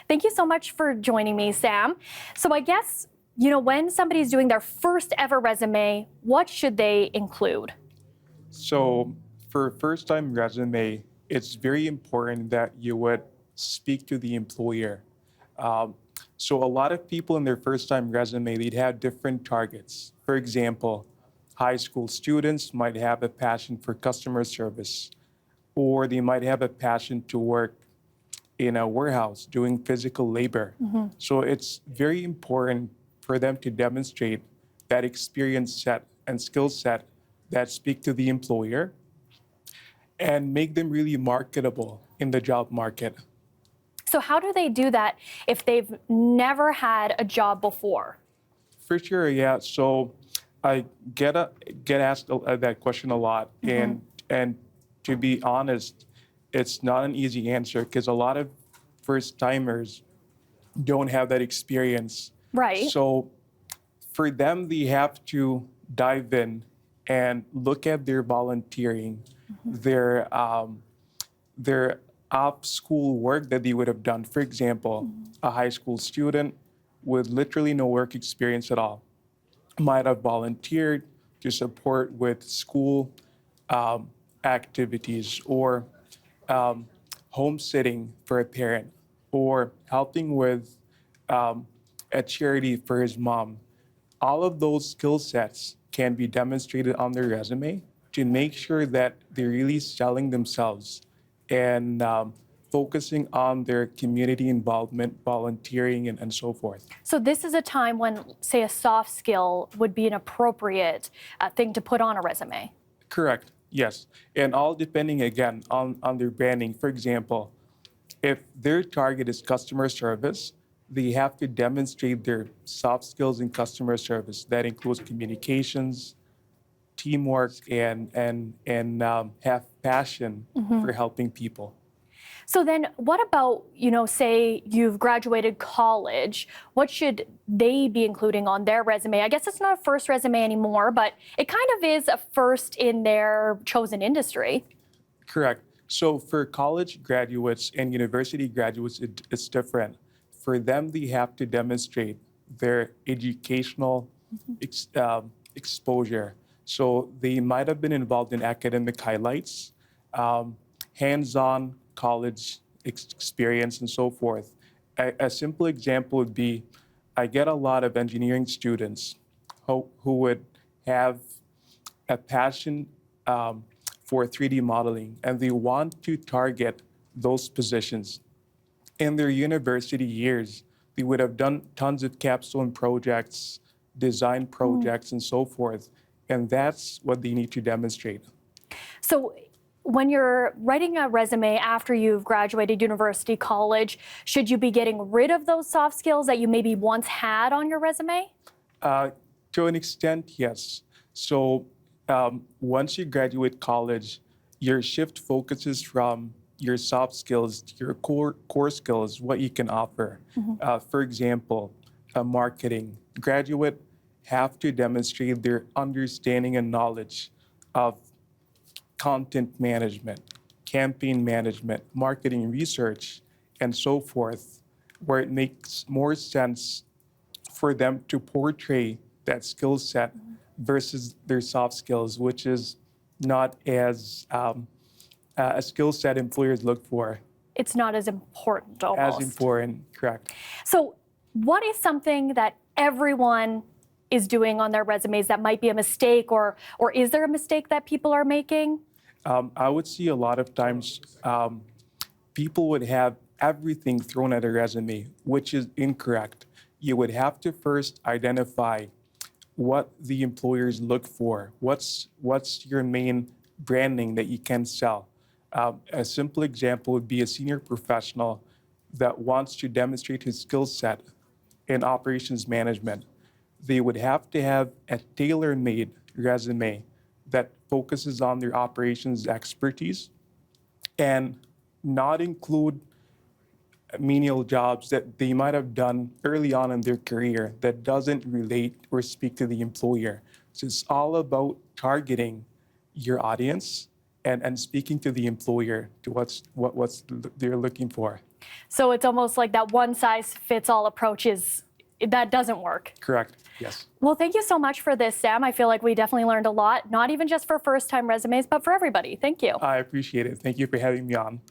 Thank you so much for joining me, Sam. So I guess, when somebody's doing their first ever resume, what should they include? So for a first-time resume, it's very important that you would speak to the employer. So a lot of people in their first-time resume, they'd have different targets. For example, high school students might have a passion for customer service, or they might have a passion to work in a warehouse doing physical labor. So it's very important for them to demonstrate that experience set and skill set that speak to the employer and make them really marketable in the job market. So how do they do that if they've never had a job before? For sure, yeah. So I get asked that question a lot, and to be honest, it's not an easy answer because a lot of first timers don't have that experience. Right. So for them, they have to dive in and look at their volunteering, their off-school work that they would have done. For example, a high school student with literally no work experience at all might have volunteered to support with school activities, or home sitting for a parent, or helping with a charity for his mom. All of those skill sets can be demonstrated on their resume to make sure that they're really selling themselves and focusing on their community involvement, volunteering, and so forth. So this is a time when, say, a soft skill would be an appropriate thing to put on a resume. Correct, yes. And all depending, again, on their branding. For example, if their target is customer service, they have to demonstrate their soft skills in customer service. That includes communications, teamwork, and have passion for helping people. So then what about, say you've graduated college, what should they be including on their resume? I guess it's not a first resume anymore, but it kind of is a first in their chosen industry. Correct. So for college graduates and university graduates, it's different. For them, they have to demonstrate their educational exposure. So they might have been involved in academic highlights, hands-on college experience, and so forth. A simple example would be, I get a lot of engineering students who would have a passion for 3D modeling, and they want to target those positions. In their university years, they would have done tons of capstone projects, design projects, and so forth. And that's what they need to demonstrate. So when you're writing a resume after you've graduated university, college, should you be getting rid of those soft skills that you maybe once had on your resume? To an extent, yes. So once you graduate college, your shift focuses from your soft skills to your core skills, what you can offer. For example, marketing. Graduate have to demonstrate their understanding and knowledge of content management, campaign management, marketing research, and so forth, where it makes more sense for them to portray that skill set versus their soft skills, which is not as a skill set employers look for. It's not as important almost. As important, correct. So what is something that everyone is doing on their resumes that might be a mistake, or is there a mistake that people are making? I would see a lot of times people would have everything thrown at a resume, which is incorrect. You would have to first identify what the employers look for. What's your main branding that you can sell? A simple example would be a senior professional that wants to demonstrate his skill set in operations management. They would have to have a tailor-made resume that focuses on their operations expertise and not include menial jobs that they might have done early on in their career that doesn't relate or speak to the employer. So it's all about targeting your audience and speaking to the employer to what they're looking for. So it's almost like that one-size-fits-all approach that doesn't work. Correct. Yes. Well, thank you so much for this, Sam. I feel like we definitely learned a lot, not even just for first-time resumes, but for everybody. Thank you. I appreciate it. Thank you for having me on.